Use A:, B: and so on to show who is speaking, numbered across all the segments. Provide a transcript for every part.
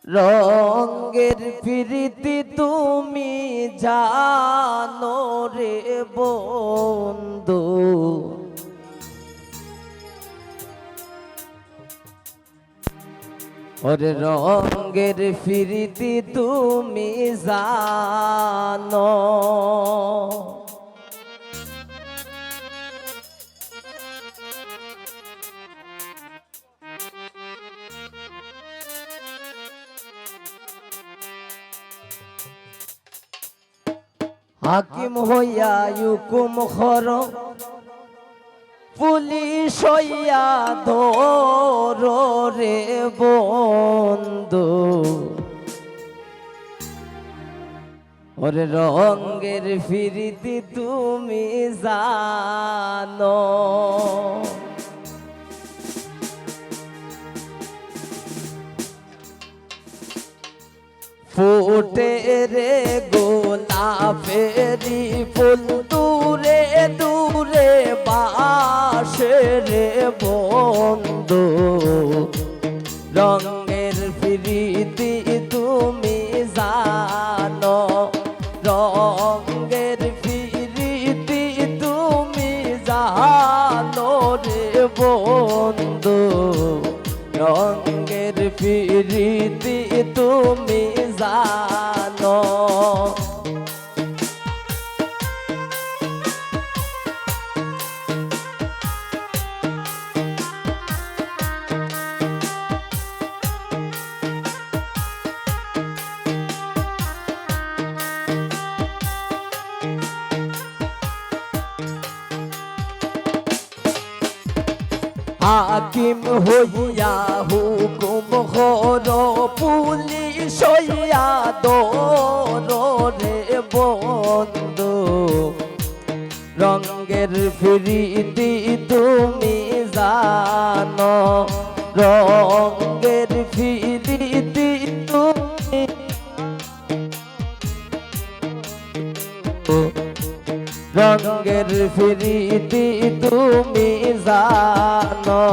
A: রঙের প্রীতি তুমি জানো রে বন্ধু, ওরে রঙের প্রীতি তুমি জানো। হাকিম হইয়া হুকুম খর, পুলিশ হইয়া ধরো রে বন্ধু, ওরে রঙের প্রীতি তুমি জানো। ফুটে রে গোলাপেরি ফুল দূরে দূরে বাসে রে বন্ধু, রঙের প্রীতি তুমি জানো। রঙের প্রীতি তুমি জানো রে বন্ধু, রঙের প্রীতি তুমি জানো। হাকিম হইয়া হুকুম খর, পুলিশ হইয়া ধরো রে বন্ধু, রঙের প্রীতি তুমি জানো। রঙের প্রীতি তুমি রঙের প্রীতি তুমি জানো।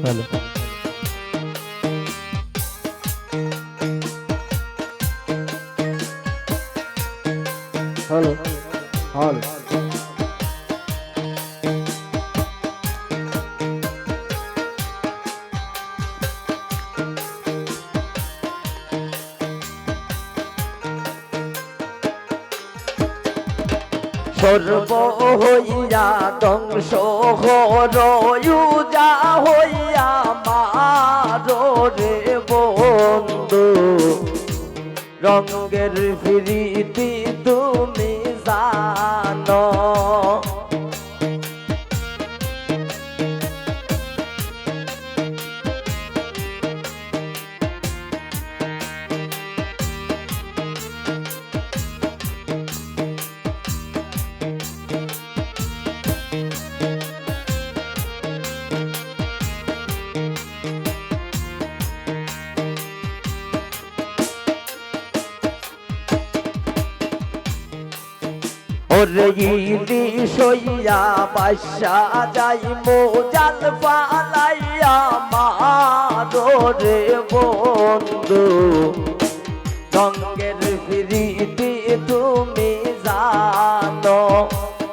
A: হ্যালো হ্যালো হ্যালো সর্ব হইয়া ধ্বংস হর, ইউজা হইয়া মারো রে বন্ধু, রঙের প্রীতি তুমি জানো। ওরে ইলিশ হইয়া বাসা যাই মোজাল পালাইয়া মারো রে বন্ধু, রঙের প্রীতি তুমি জানো।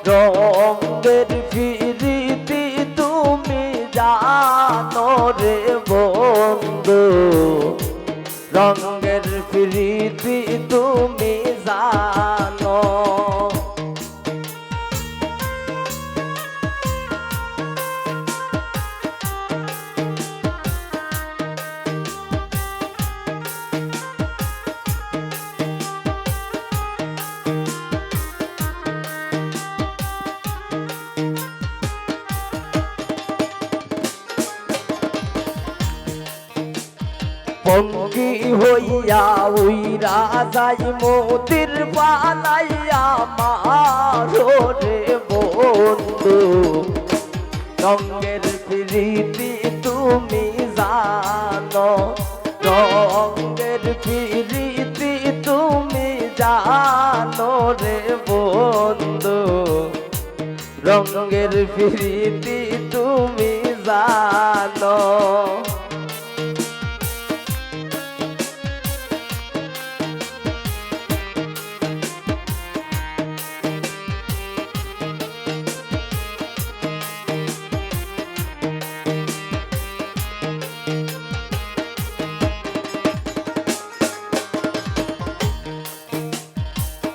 A: রঙের প্রীতি তুমি জানো রে বন্ধু, রঙের প্রীতি তুমি জানো। পঙ্কি হইয়া উইরা যাই মোতির পালাইয়া মারো রে বন্ধু, রঙের প্রীতি তুমি জানো। রঙের প্রীতি তুমি জানো রে বন্ধু রঙের প্রীতি তুমি জানো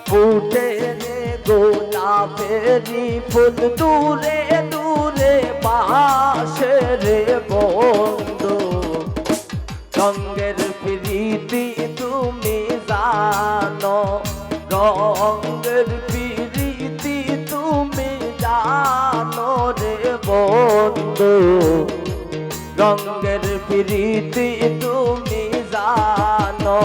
A: ফুটে রে গোলাপেরি ফুল দূরে দূরে পাশে রে বন্ধু রঙের প্রীতি তুমি জানো রঙের প্রীতি তুমি জানো রে বন্ধু রঙের প্রীতি তুমি জানো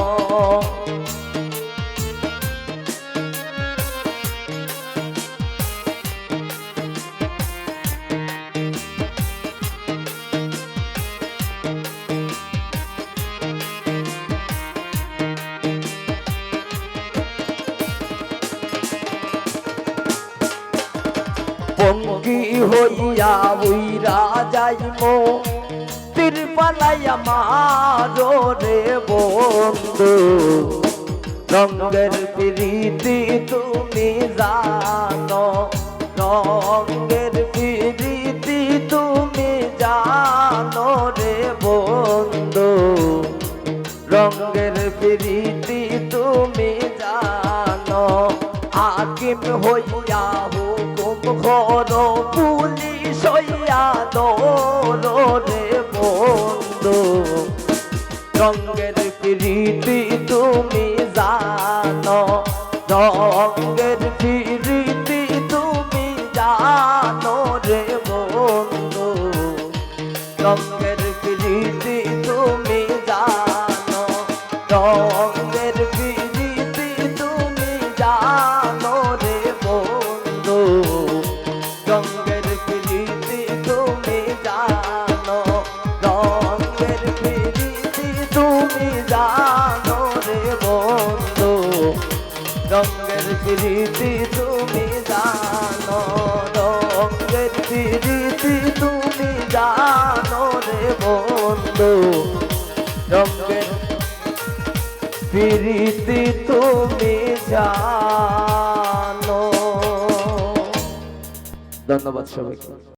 A: পঙ্গি হইয়া উইরা যাইমো তিরপালাই আমারো রে বন্ধু রঙের প্রীতি তুমি জানো রঙের প্রীতি তুমি জানো রে বন্ধু রঙের প্রীতি তুমি জানো হাকিম হইয়া ঘর পুলিশ হইয়া দৌড় রে বন্ধু রঙের প্রীতি তুমি জানো রঙের প্রীতি তুমি জানো রে বন্ধু রঙের প্রীতি তুমি জানো রঙের প্রীতি তুমি জানো রে বন্ধু রঙের প্রীতি তুমি জানো রঙের প্রীতি তুমি জানো রে বন্ধু রঙের প্রীতি তুমি জানো রঙের প্রীতি তুমি জানো রে বন্ধু রঙের প্রীতি তুমি জানো। ধন্যবাদ সবাইকে।